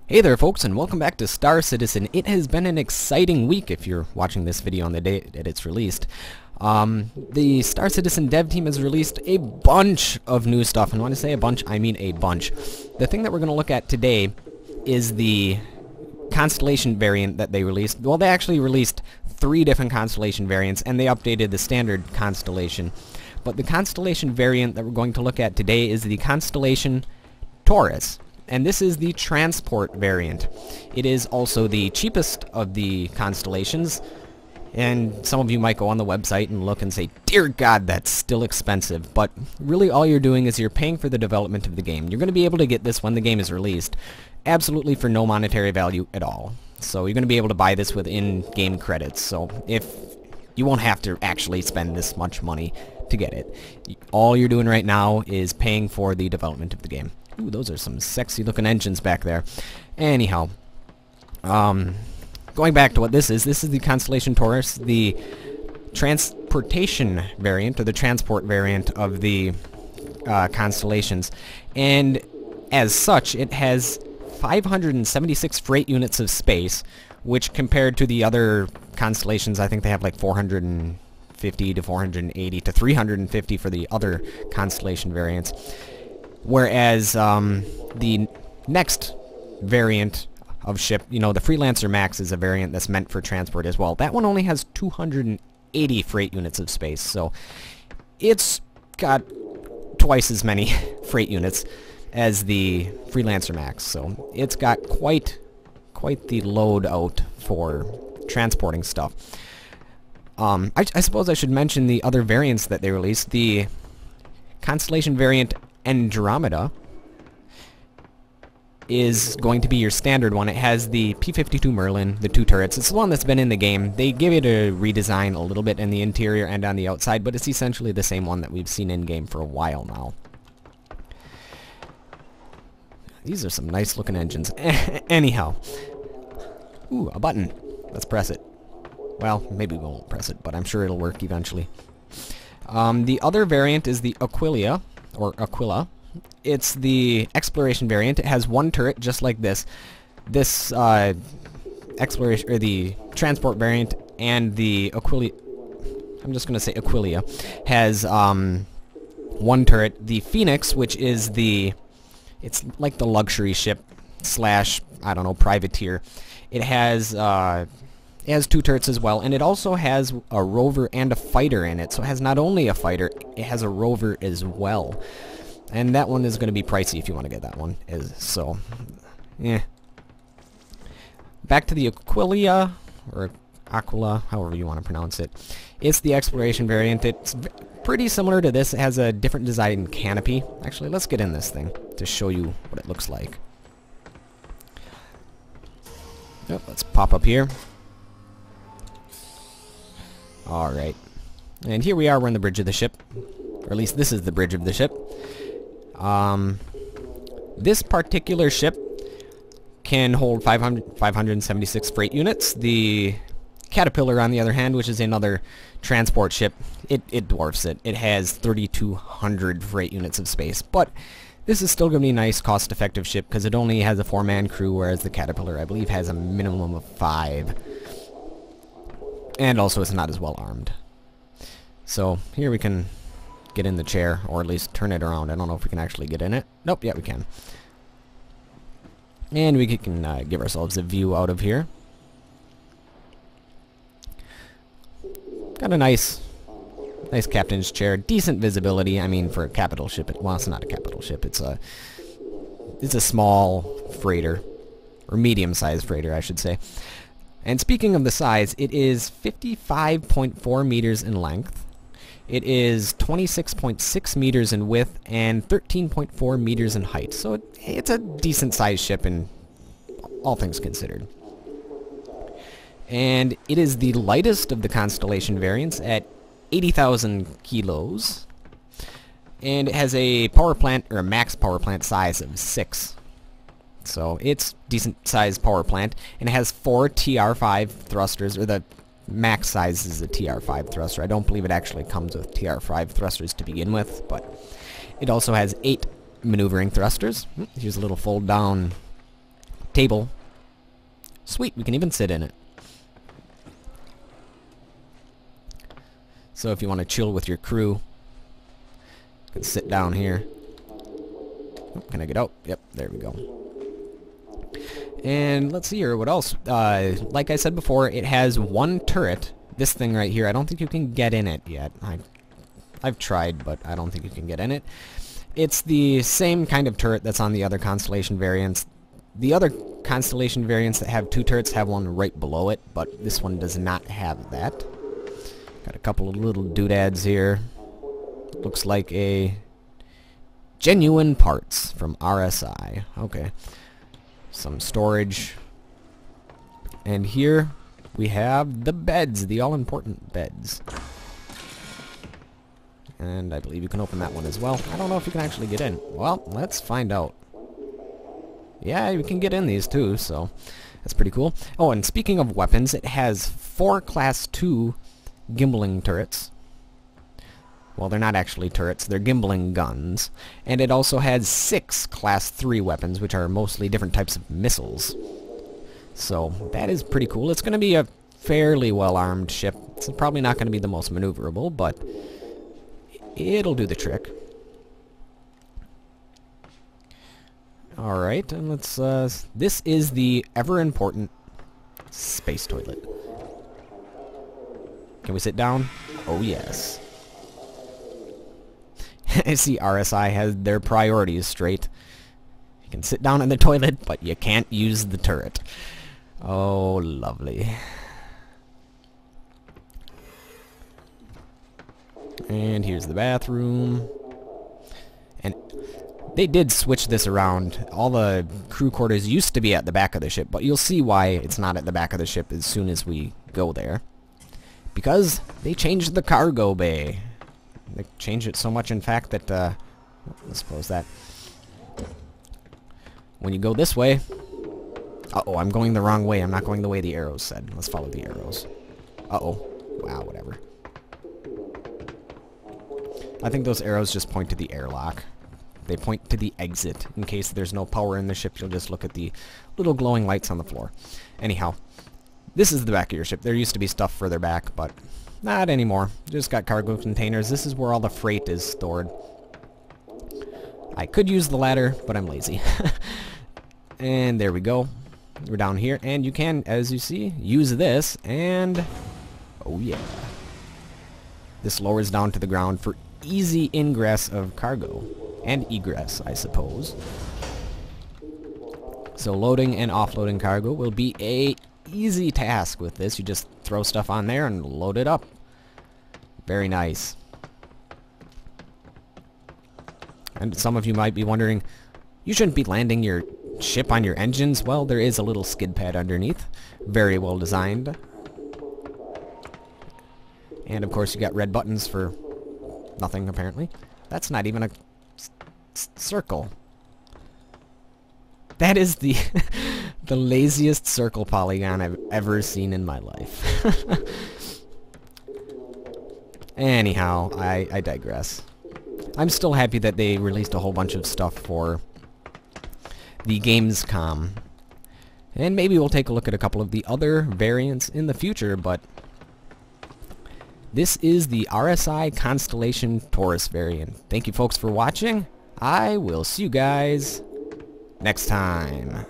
Hey there folks, and welcome back to Star Citizen. It has been an exciting week if you're watching this video on the day that it's released. The Star Citizen dev team has released a bunch of new stuff, and when I say a bunch, I mean a bunch. The thing that we're going to look at today is the Constellation variant that they released. Well, they actually released 3 different Constellation variants, and they updated the standard Constellation. But the Constellation variant that we're going to look at today is the Constellation Taurus. And this is the transport variant. It is also the cheapest of the constellations, and some of you might go on the website and look and say, dear God, that's still expensive. But really all you're doing is you're paying for the development of the game. You're going to be able to get this when the game is released, absolutely for no monetary value at all. So you're going to be able to buy this with in-game credits. So if you won't have to actually spend this much money to get it. All you're doing right now is paying for the development of the game. Ooh, those are some sexy looking engines back there. Anyhow, going back to what this is the Constellation Taurus, the transportation variant, or the transport variant of the constellations. And as such, it has 576 freight units of space, which compared to the other constellations, I think they have like 450 to 480 to 350 for the other constellation variants. Whereas the next variant of ship, you know, the Freelancer Max is a variant that's meant for transport as well. That one only has 280 freight units of space, so it's got twice as many freight units as the Freelancer Max. So it's got quite the load out for transporting stuff. I suppose I should mention the other variants that they released. The Constellation variant Andromeda is going to be your standard one. It has the P-52 Merlin, the 2 turrets. It's the one that's been in the game. They give it a redesign a little bit in the interior and on the outside, but it's essentially the same one that we've seen in-game for a while now. These are some nice looking engines. Anyhow. Ooh, a button. Let's press it. Well, maybe we won't press it, but I'm sure it'll work eventually. The other variant is the Aquila, or Aquila. It's the exploration variant. It has 1 turret just like this. This exploration, or the transport variant, and the Aquila, I'm just gonna say Aquila, has 1 turret. The Phoenix, which is it's like the luxury ship slash, I don't know, privateer. It has 2 turrets as well, and it also has a rover and a fighter in it. So it has not only a fighter, it has a rover as well. And that one is going to be pricey if you want to get that one. So, yeah. Back to the Aquila, or Aquila, however you want to pronounce it. It's the exploration variant. It's pretty similar to this. It has a different design canopy. Actually, let's get in this thing to show you what it looks like. Yep, let's pop up here. Alright. And here we are, we're on the bridge of the ship. Or at least this is the bridge of the ship. This particular ship can hold 576 freight units. The Caterpillar, on the other hand, which is another transport ship, it dwarfs it. It has 3,200 freight units of space. But this is still going to be a nice, cost-effective ship because it only has a 4-man crew, whereas the Caterpillar, I believe, has a minimum of 5. And also it's not as well armed. So here we can get in the chair, or at least turn it around. I don't know if we can actually get in it. Nope, yeah we can. And we can give ourselves a view out of here. Got a nice captain's chair. Decent visibility. I mean, for a capital ship, well, it's not a capital ship. It's a small freighter, or medium-sized freighter, I should say. And speaking of the size, it is 55.4 meters in length. It is 26.6 meters in width and 13.4 meters in height. So it's a decent sized ship in all things considered. And it is the lightest of the Constellation variants at 80,000 kilos. And it has a power plant, or a max power plant size of 6. So it's decent sized power plant, and it has 4 TR5 thrusters, or the max size is a TR5 thruster. I don't believe it actually comes with TR5 thrusters to begin with, but it also has 8 maneuvering thrusters. Here's a little fold down table. Sweet, we can even sit in it. So if you want to chill with your crew, you can sit down here. Oh, can I get out? Yep, there we go. And let's see here, what else? Like I said before, it has one turret. This thing right here, I don't think you can get in it yet. I've tried, but I don't think you can get in it. It's the same kind of turret that's on the other Constellation variants. The other Constellation variants that have two turrets have one right below it, but this one does not have that. Got a couple of little doodads here. Looks like a genuine parts from RSI. Okay. Some storage. And here we have the beds, the all-important beds. And I believe you can open that one as well. I don't know if you can actually get in. Well, let's find out. Yeah, you can get in these too, so that's pretty cool. Oh, and speaking of weapons, it has 4 Class 2 gimbaling turrets. Well, they're not actually turrets, they're gimbaling guns. And it also has 6 Class 3 weapons, which are mostly different types of missiles. So, that is pretty cool. It's going to be a fairly well-armed ship. It's probably not going to be the most maneuverable, but it'll do the trick. Alright, and let's, this is the ever-important space toilet. Can we sit down? Oh, yes. I see RSI has their priorities straight. You can sit down in the toilet, but you can't use the turret. Oh, lovely. And here's the bathroom. And they did switch this around. All the crew quarters used to be at the back of the ship, but you'll see why it's not at the back of the ship as soon as we go there. Because they changed the cargo bay. They changed it so much, in fact, that, let's suppose that when you go this way... Uh-oh, I'm going the wrong way. I'm not going the way the arrows said. Let's follow the arrows. Uh-oh. Wow, whatever. I think those arrows just point to the airlock. They point to the exit. In case there's no power in the ship, you'll just look at the little glowing lights on the floor. Anyhow, this is the back of your ship. There used to be stuff further back, but not anymore. Just got cargo containers. This is where all the freight is stored. I could use the ladder, but I'm lazy. And there we go. We're down here, and you can, as you see, use this, and... oh yeah. This lowers down to the ground for easy ingress of cargo. And egress, I suppose. So loading and offloading cargo will be a easy task with this. You just throw stuff on there and load it up. Very nice. And some of you might be wondering, you shouldn't be landing your ship on your engines. Well, there is a little skid pad underneath. Very well designed. And of course you got red buttons for nothing, apparently. That's not even a circle. That is the the laziest circle polygon I've ever seen in my life. Anyhow, I digress. I'm still happy that they released a whole bunch of stuff for the Gamescom. And maybe we'll take a look at a couple of the other variants in the future, but this is the RSI Constellation Taurus variant. Thank you folks for watching. I will see you guys next time.